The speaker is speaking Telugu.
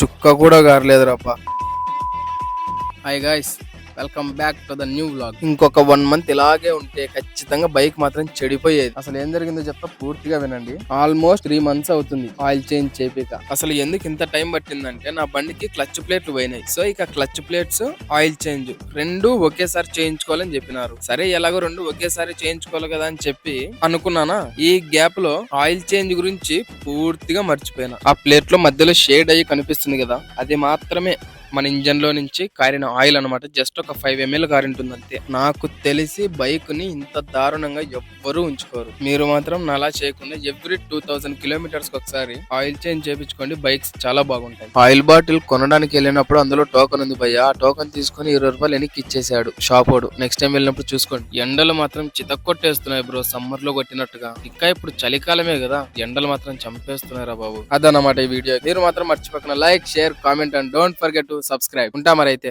చుక్క కూడా గారలేదురాపా. Hi guys, welcome back to the new vlog. ఇంకొక 1 మంత్ ఇలాగే ఉంటే ఖచ్చితంగా బైక్ మాత్రం చెడిపోయేది. అసలు ఏం జరిగిందో చెప్తా, పూర్తిగా వినండి. ఆల్మోస్ట్ 3 months అవుతుంది ఆయిల్ చేంజ్ చేపిక. అసలు ఎందుకు ఇంత టైం పట్టిందంటే నా బండికి క్లచ్ ప్లేట్లు పోయినాయి. సో ఇక క్లచ్ ప్లేట్స్, ఆయిల్ చేంజ్ రెండు ఒకేసారి చేయించుకోవాలని చెప్పినారు. సరే ఎలాగో రెండు ఒకేసారి చేయించుకోవాలి కదా అని చెప్పి అనుకున్నానా. ఈ గ్యాప్ లో ఆయిల్ చేంజ్ గురించి పూర్తిగా మర్చిపోయినా. ఆ ప్లేట్ లో మధ్యలో షేడ్ అయ్యి కనిపిస్తుంది కదా, అది మాత్రమే మన ఇంజన్ లో నుంచి కారిన ఆయిల్ అన్నమాట. జస్ట్ ఒక 5 ml కారింటుంది అంతే. నాకు తెలిసి బైక్ ని ఇంత దారుణంగా ఎవ్వరూ ఉంచుకోరు. మీరు మాత్రం నాలా చేయకుండా ఎవ్రీ 2000 kilometers ఒకసారి ఆయిల్ చేంజ్ చేయించుకోండి. బైక్స్ చాలా బాగుంటాయి. ఆయిల్ బాటిల్ కొనడానికి వెళ్ళినప్పుడు అందులో టోకన్ ఉంది భయ్య. ఆ టోకన్ తీసుకుని 20 రూపాయలు వెనక్కి ఇచ్చేసాడు షాపోడు. నెక్స్ట్ టైం వెళ్ళినప్పుడు చూసుకోండి. ఎండలు మాత్రం చితక్కొట్టేస్తున్నాయి బ్రో, సమ్మర్ లో కొట్టినట్టుగా. ఇంకా ఇప్పుడు చలికాలమే కదా, ఎండలు మాత్రం చంపేస్తున్నారా బాబు. అదన్నమాట ఈ వీడియో. మీరు మాత్రం మర్చిపోకుండా like, share, comment and don't forget to subscribe. ఉంటా మరి అయితే.